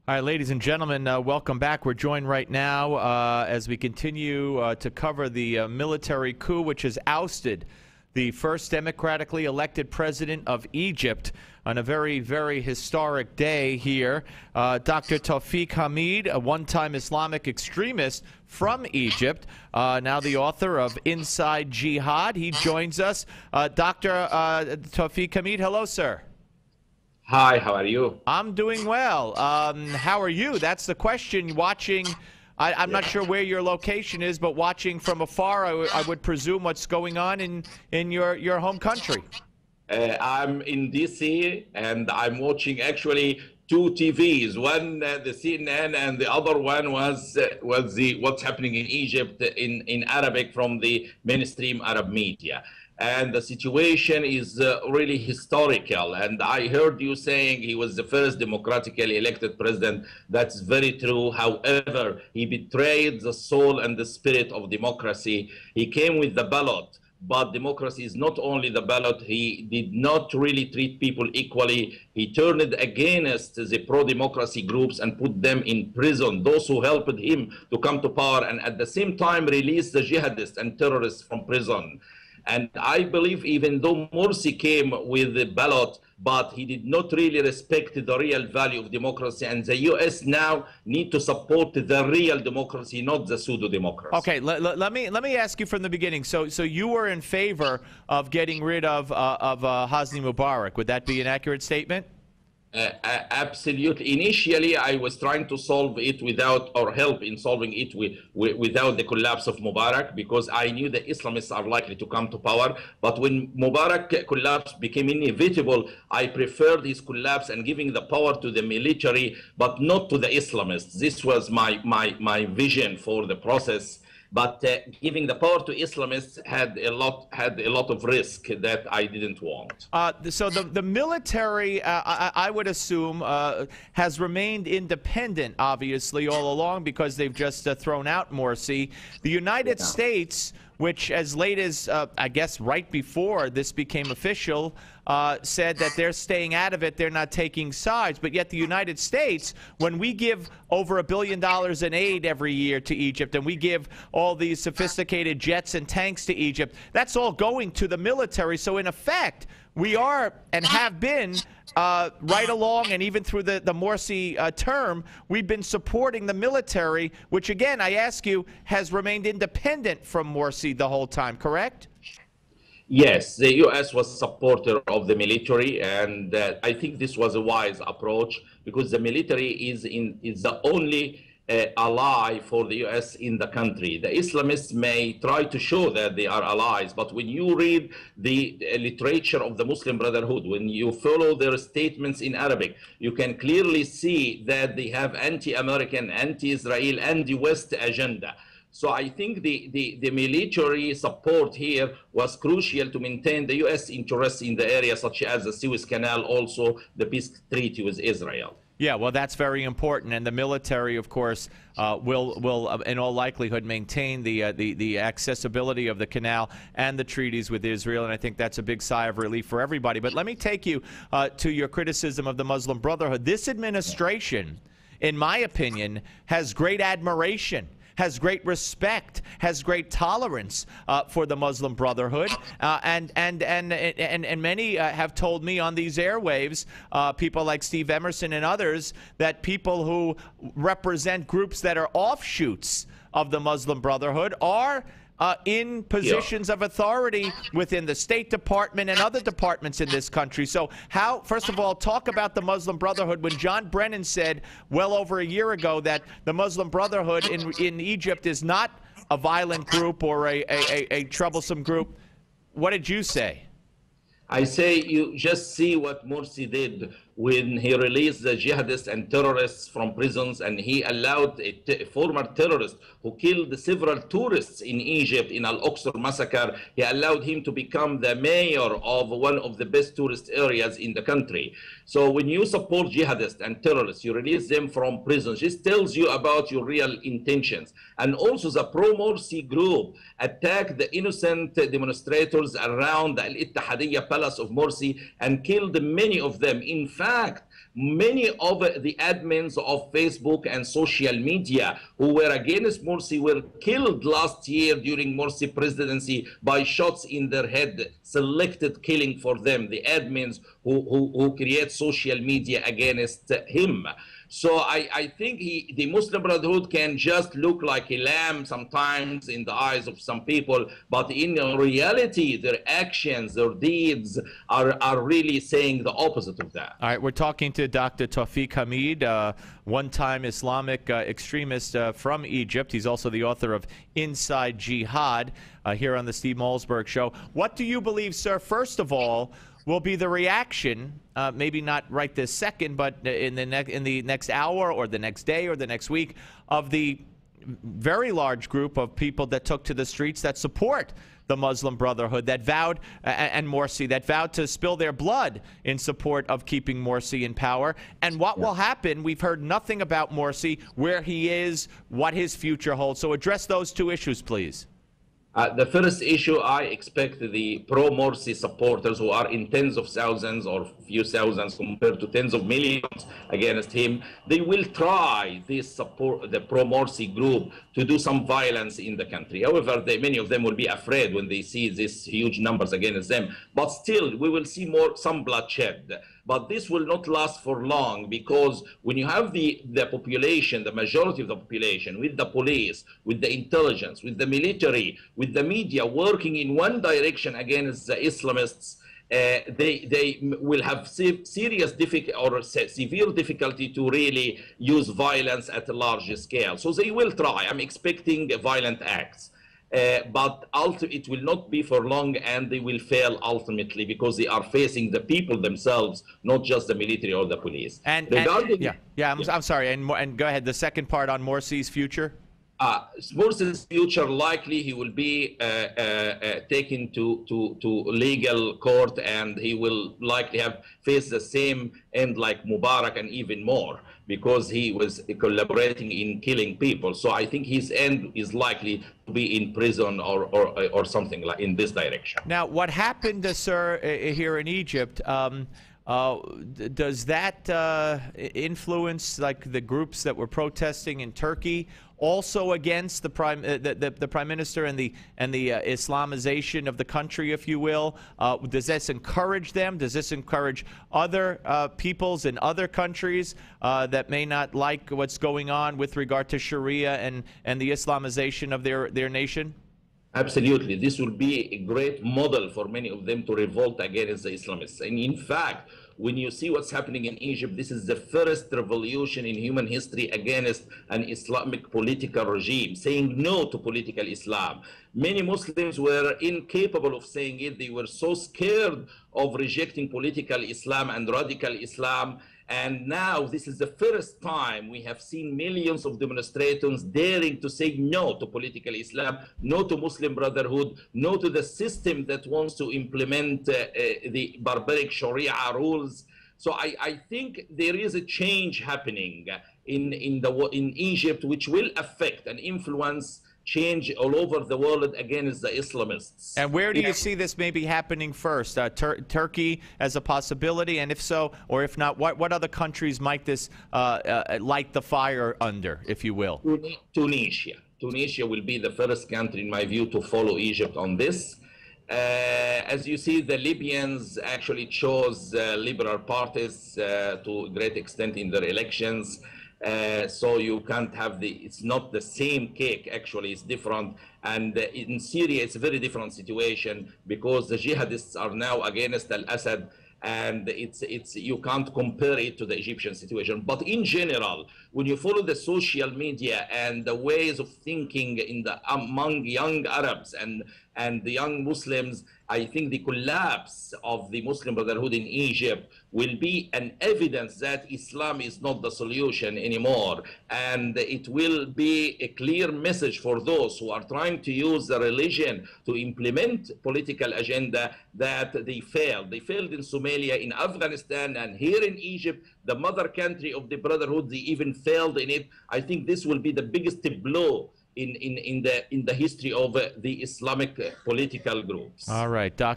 All right, ladies and gentlemen, welcome back. We're joined right now as we continue to cover the military coup, which has ousted the first democratically elected president of Egypt on a very, very historic day here. Dr. Tawfik Hamid, a one-time Islamic extremist from Egypt, now the author of Inside Jihad. He joins us. Dr. Tawfik Hamid, hello, sir. Hi, how are you? I'm doing well. How are you? That's the question. Watching, I'm not sure where your location is, but watching from afar, I would presume what's going on in your home country. I'm in DC, and I'm watching actually two TVs. One, the CNN, and the other one was what's happening in Egypt in Arabic from the mainstream Arab media. And the situation is really historical. And I heard you saying he was the first democratically elected president. That's very true. However, he betrayed the soul and the spirit of democracy. He came with the ballot. But democracy is not only the ballot. He did not really treat people equally. He turned against the pro-democracy groups and put them in prison, those who helped him to come to power, and at the same time released the jihadists and terrorists from prison. And I believe even though Morsi came with the ballot, but he did not really respect the real value of democracy. And the U.S. now need to support the real democracy, not the pseudo-democracy. Okay, let me ask you from the beginning. So you were in favor of getting rid of Hosni Mubarak. Would that be an accurate statement? Absolutely. Initially, I was trying to solve it without, or help in solving it without the collapse of Mubarak, because I knew the Islamists are likely to come to power. But when Mubarak collapse became inevitable, I preferred his collapse and giving the power to the military, but not to the Islamists. This was my vision for the process. But giving the power to Islamists had a lot of risk that I didn't want. So the military, I would assume, has remained independent, obviously, all along, because they've just thrown out Morsi. The United States, which as late as, I guess, right before this became official, said that they're staying out of it, they're not taking sides. But yet the United States, when we give over $1 billion in aid every year to Egypt, and we give all these sophisticated jets and tanks to Egypt, that's all going to the military. So in effect, we are and have been right along, and even through the Morsi term, we've been supporting the military, which, again, I ask you, has remained independent from Morsi the whole time, correct? Yes, the U.S. was a supporter of the military, and I think this was a wise approach, because the military is the only ally for the U.S. in the country. The Islamists may try to show that they are allies, but when you read the literature of the Muslim Brotherhood, when you follow their statements in Arabic, you can clearly see that they have anti-American, anti-Israel, anti-West agenda. So I think the military support here was crucial to maintain the U.S. interests in the area, such as the Suez Canal, also the peace treaty with Israel. Yeah, well, that's very important, and the military, of course, will in all likelihood maintain the accessibility of the canal and the treaties with Israel, and I think that's a big sigh of relief for everybody. But let me take you to your criticism of the Muslim Brotherhood. This administration, in my opinion, has great admiration, has great respect, has great tolerance for the Muslim Brotherhood, and many have told me on these airwaves, people like Steve Emerson and others, that people who represent groups that are offshoots of the Muslim Brotherhood are in positions of authority within the State Department and other departments in this country. So how, first of all, talk about the Muslim Brotherhood. When John Brennan said well over a year ago that the Muslim Brotherhood in Egypt is not a violent group or a troublesome group, what did you say? I say you just see what Morsi did when he released the jihadists and terrorists from prisons, and he allowed a former terrorist who killed several tourists in Egypt in Al-Aqsa massacre, he allowed him to become the mayor of one of the best tourist areas in the country. So when you support jihadists and terrorists, you release them from prisons, this tells you about your real intentions. And also the pro-Morsi group attacked the innocent demonstrators around the Al-Ittihadiyya palace of Morsi and killed many of them. In fact, many of the admins of Facebook and social media who were against Morsi were killed last year during Morsi presidency by shots in their head, selected killing for them, the admins who create social media against him. So I think the Muslim Brotherhood can just look like a lamb sometimes in the eyes of some people, but in reality, their actions, their deeds are really saying the opposite of that. All right, we're talking to Dr. Tawfik Hamid, one-time Islamic extremist from Egypt. He's also the author of Inside Jihad here on the Steve Malzberg Show. What do you believe, sir, first of all, will be the reaction, maybe not right this second, but in the next hour or the next day or the next week, of the very large group of people that took to the streets that support the Muslim Brotherhood, that vowed, and Morsi, that vowed to spill their blood in support of keeping Morsi in power? And what will happen? We've heard nothing about Morsi, where he is, what his future holds. So address those two issues, please. The first issue, I expect the pro-Morsi supporters, who are in tens of thousands or few thousands compared to tens of millions against him, they will try this support, the pro-Morsi group, to do some violence in the country. However, many of them will be afraid when they see these huge numbers against them. But still, we will see some bloodshed. But this will not last for long, because when you have the population, the majority of the population, with the police, with the intelligence, with the military, with the media working in one direction against the Islamists, they will have severe difficulty to really use violence at a large scale. So they will try. I'm expecting violent acts. But it will not be for long, and they will fail ultimately, because they are facing the people themselves, not just the military or the police. I'm sorry, and go ahead. The second part on Morsi's future. Morsi's future, likely he will be taken to legal court, and he will likely have faced the same end like Mubarak and even more, because he was collaborating in killing people. So I think his end is likely to be in prison or something like in this direction. Now, what happened, sir, here in Egypt? Does that influence, like, the groups that were protesting in Turkey, also against the prime minister and the Islamization of the country, if you will? Does this encourage them? Does this encourage other peoples in other countries that may not like what's going on with regard to Sharia and the Islamization of their nation? Absolutely. This will be a great model for many of them to revolt against the Islamists. And in fact, when you see what's happening in Egypt, this is the first revolution in human history against an Islamic political regime, saying no to political Islam. Many Muslims were incapable of saying it. They were so scared of rejecting political Islam and radical Islam. And now this is the first time we have seen millions of demonstrators daring to say no to political Islam, no to Muslim Brotherhood, no to the system that wants to implement the barbaric Sharia rules. So I think there is a change happening in Egypt, which will affect and influence change all over the world against the Islamists. And where do you see this maybe happening first? Turkey as a possibility, and if so, or if not, what other countries might this light the fire under, if you will? Tunisia. Tunisia will be the first country, in my view, to follow Egypt on this. As you see, the Libyans actually chose liberal parties to a great extent in their elections. So you can't have it's not the same cake, actually, it's different. And in Syria, it's a very different situation, because the jihadists are now against al-Assad, and you can't compare it to the Egyptian situation. But in general, when you follow the social media and the ways of thinking among young Arabs and the young Muslims, I think the collapse of the Muslim Brotherhood in Egypt will be an evidence that Islam is not the solution anymore. And it will be a clear message for those who are trying to use the religion to implement political agenda that they failed. They failed in Somalia, in Afghanistan, and here in Egypt, the mother country of the Brotherhood, they even failed in it. I think this will be the biggest blow in the history of the Islamic political groups. All right, Dr.